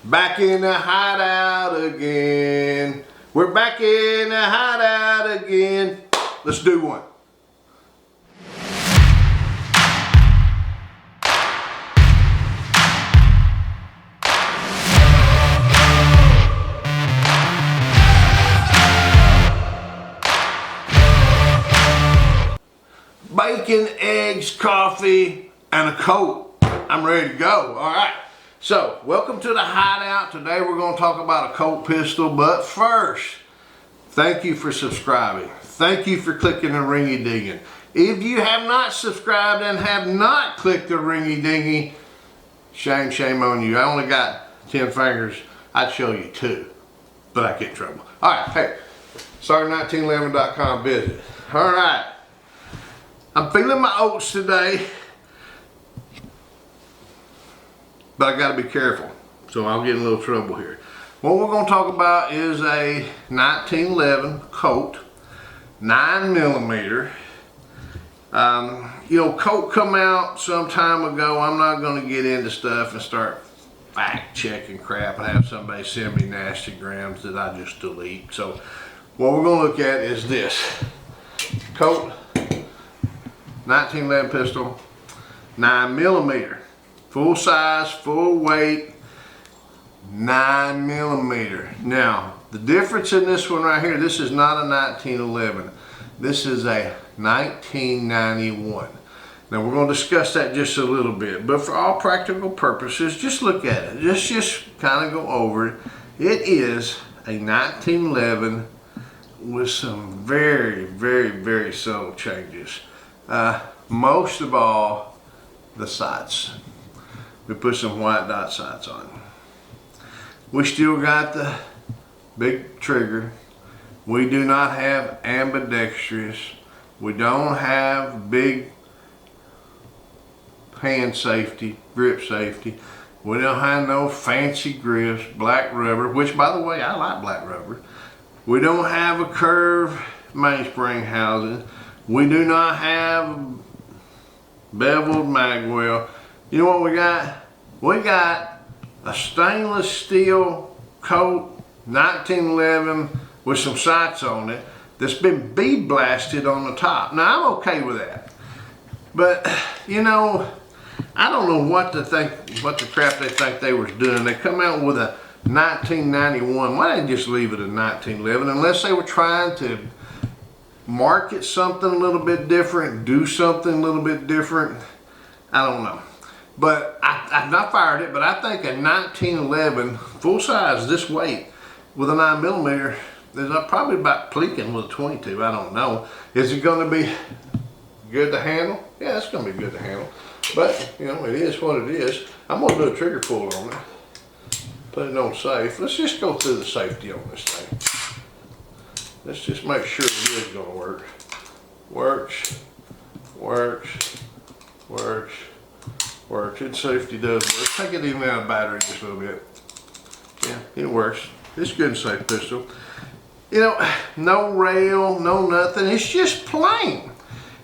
Back in the hideout again. We're back in the hideout again. Let's do one. Bacon, eggs, coffee, and a Colt. I'm ready to go. All right. So, welcome to the hideout. Today we're going to talk about a Colt pistol, but first, thank you for subscribing. Thank you for clicking the ringy dingy. If you have not subscribed and have not clicked the ringy dingy, shame on you. I only got 10 fingers. I'd show you 2, but I get in trouble. All right, hey, Sarge1911.com visit. All right, I'm feeling my oats today, but I gotta be careful, so I'll get in a little trouble here. What we're gonna talk about is a 1911 Colt, 9mm. You know, Colt come out some time ago. I'm not gonna get into stuff and start fact checking crap and have somebody send me nasty grams that I just delete. So what we're gonna look at is this Colt 1911 pistol, 9mm. Full size, full weight, 9mm. Now, the difference in this one right here, this is not a 1911. This is a 1991. Now, we're going to discuss that just a little bit, but for all practical purposes, just look at it. Just kind of go over it. It is a 1911 with some very subtle changes. Most of all, the sights. We put some white dot sights on. We still got the big trigger. We do not have ambidextrous. We don't have big hand safety, grip safety. We don't have no fancy grips, black rubber, which by the way, I like black rubber. We don't have a curved mainspring housing. We do not have beveled magwell. You know what we got? We got a stainless steel Colt 1911 with some sights on it that's been bead blasted on the top. Now I'm okay with that, but you know, I don't know what to think, what the crap they think they was doing. They come out with a 1991. Why didn't they just leave it a 1911? Unless they were trying to market something a little bit different, do something a little bit different. I don't know. But I've not fired it, but I think a 1911 full size this weight with a 9mm is probably about pleaking with a 22. I don't know. Is it going to be good to handle? Yeah, it's going to be good to handle. But you know, it is what it is. I'm going to do a trigger pull on it. Put it on safe. Let's just go through the safety on this thing. Let's just make sure it is going to work. Works. Its safety does work. Take it even out of battery just a little bit. Yeah, it works. It's a good and safe pistol. You know, no rail, no nothing. It's just plain.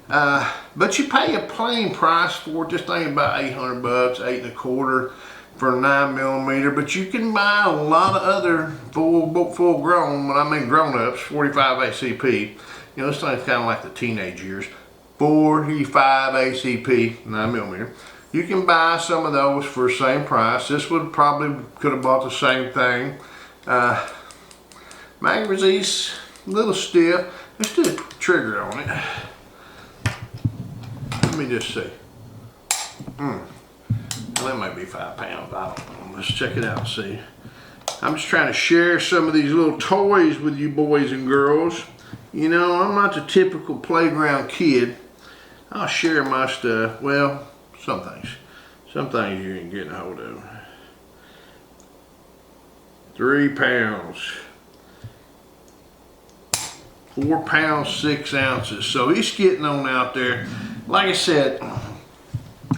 But you pay a plain price for it. Just think about 800 bucks, 8 1/4 for a 9mm. But you can buy a lot of other full grown, when I mean grown ups, 45 ACP. You know, this thing's kind of like the teenage years. 45 ACP 9mm. You can buy some of those for the same price. This would probably could have bought the same thing. Mag release, a little stiff. Let's do a trigger on it. Let me just see. Well, that might be 5 pounds. I don't know. Let's check it out and see. I'm just trying to share some of these little toys with you boys and girls. You know, I'm not the typical playground kid. I'll share my stuff. Well, some things you ain't getting a hold of. 3 pounds. 4 pounds, 6 ounces. So he's getting on out there. Like I said,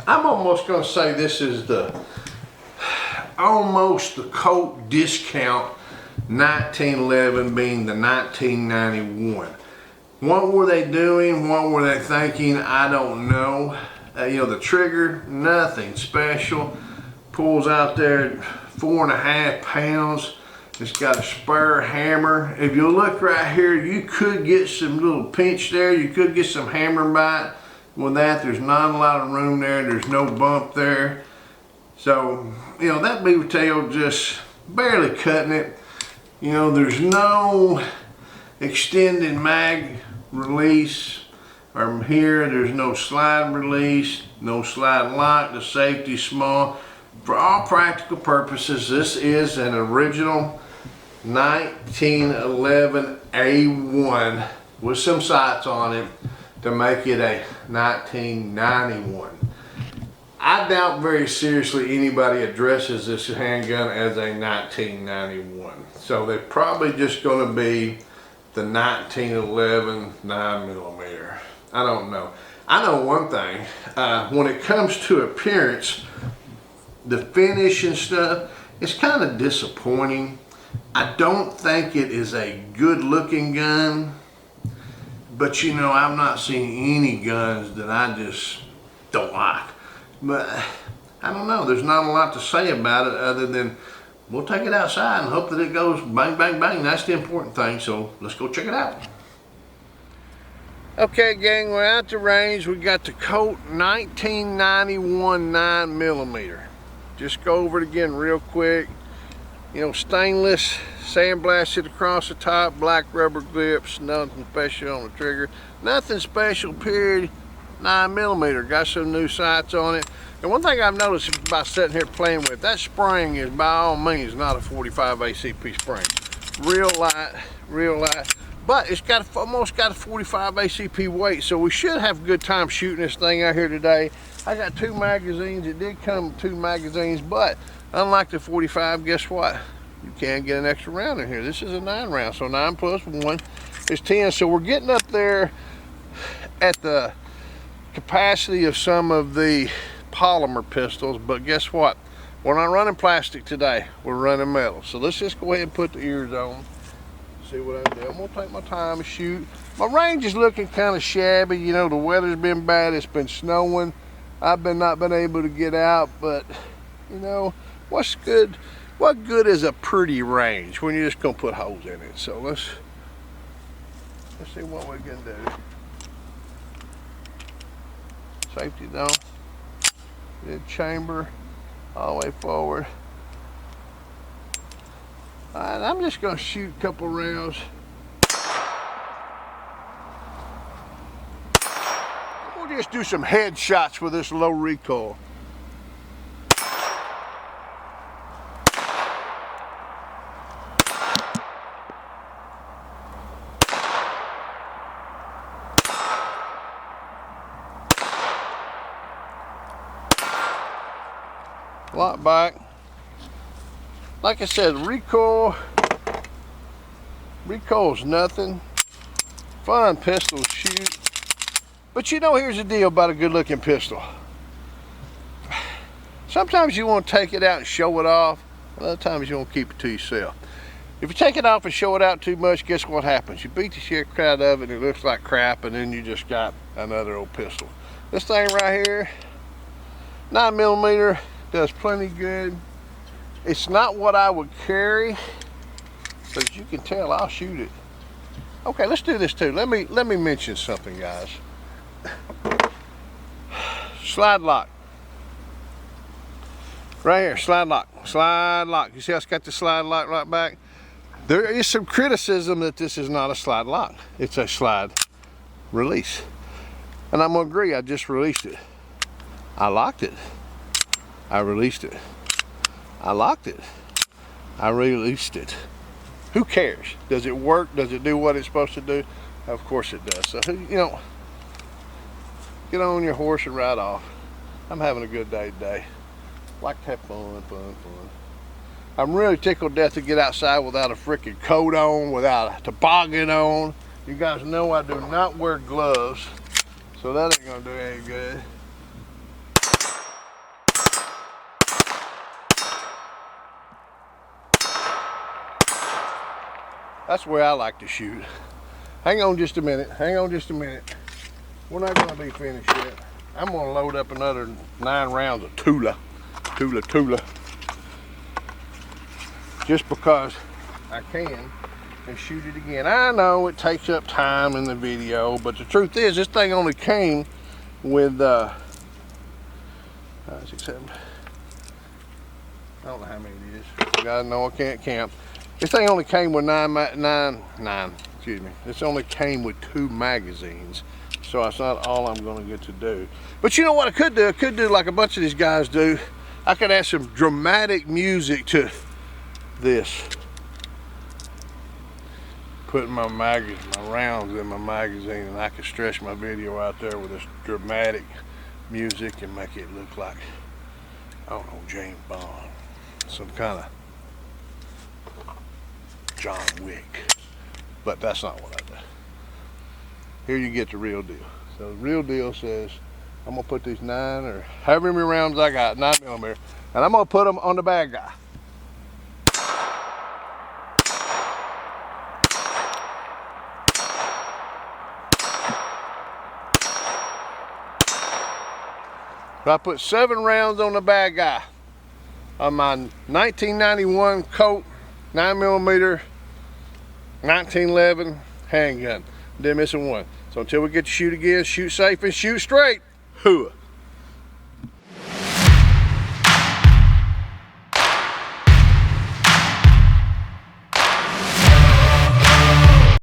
I'm almost gonna say this is almost the Colt discount 1911 being the 1991. What were they doing? What were they thinking? I don't know. You know, the trigger, nothing special. Pulls out there 4.5 pounds. It's got a spur hammer. If you look right here, you could get some little pinch there. You could get some hammer bite with that. There's not a lot of room there. There's no bump there. So, you know, that beaver tail just barely cutting it. You know, there's no extended mag release. From here, there's no slide release, no slide lock. The safety's small. For all practical purposes, this is an original 1911 A1 with some sights on it to make it a 1991. I doubt very seriously anybody addresses this handgun as a 1991. So they're probably just going to be the 1911 9mm. I don't know. I know one thing, when it comes to appearance, the finish and stuff, it's kind of disappointing. I don't think it is a good looking gun, but you know, I've not seen any guns that I just don't like. But I don't know, there's not a lot to say about it other than we'll take it outside and hope that it goes bang, bang, bang. That's the important thing, so let's go check it out. Okay gang, we're at the range. We got the Colt 1991 9mm. Just go over it again real quick. You know, stainless, sandblasted across the top, black rubber grips, nothing special on the trigger. Nothing special, period. 9mm, got some new sights on it. And one thing I've noticed by sitting here playing with, that spring is by all means not a 45 ACP spring. Real light, but it's got almost got a 45 ACP weight, so we should have a good time shooting this thing out here today. I got 2 magazines. It did come with 2 magazines, but unlike the 45, guess what? You can't get an extra round in here. This is a 9 round, so 9 plus 1 is 10. So we're getting up there at the capacity of some of the polymer pistols, but guess what? We're not running plastic today. We're running metal. So let's just go ahead and put the ears on. See what I do. I'm gonna take my time and shoot. My range is looking kind of shabby. You know, the weather's been bad. It's been snowing. I've not been able to get out, but you know, what's good? What good is a pretty range when you're just gonna put holes in it? So let's see what we can do. Safety down. Mid chamber, all the way forward. Alright, I'm just gonna shoot a couple rounds. We'll just do some headshots with this low recoil. Lock back. Like I said, recoil's nothing. Fun pistol to shoot. But you know, here's the deal about a good looking pistol. Sometimes you want to take it out and show it off. Other times you want to keep it to yourself. If you take it off and show it out too much, guess what happens? You beat the shit out of it and it looks like crap, and then you just got another old pistol. This thing right here, 9mm, does plenty good. It's not what I would carry, but as you can tell, I'll shoot it. Okay, let's do this too. Let me mention something, guys. Slide lock. Right here, slide lock. Slide lock. You see how it's got the slide lock right back? There is some criticism that this is not a slide lock. It's a slide release. And I'm gonna agree, I just released it. I locked it. I released it. I locked it. I released it. Who cares? Does it work? Does it do what it's supposed to do? Of course it does. So, you know, get on your horse and ride off. I'm having a good day today. Like to have fun. I'm really tickled death to get outside without a freaking coat on, without a toboggan on. You guys know I do not wear gloves, so that ain't gonna do any good. That's where I like to shoot. Hang on just a minute. Hang on just a minute. We're not going to be finished yet. I'm going to load up another 9 rounds of Tula. just because I can and shoot it again. I know it takes up time in the video, but the truth is this thing only came with 5, 6, 7. I don't know how many it is. You guys know I can't count. This thing only came with This only came with 2 magazines, so it's not all I'm going to get to do. But you know what I could do? I could do like a bunch of these guys do. I could add some dramatic music to this. Putting my rounds in my magazine, and I could stretch my video out there with this dramatic music and make it look like, I don't know, James Bond, some kind of John Wick. But that's not what I do. Here you get the real deal. So the real deal says, I'm gonna put these 9 or however many rounds I got, 9mm, and I'm gonna put them on the bad guy. I put 7 rounds on the bad guy on my 1991 Colt 9mm 1911 handgun. Didn't miss a one. So until we get to shoot again, shoot safe and shoot straight. Hooah.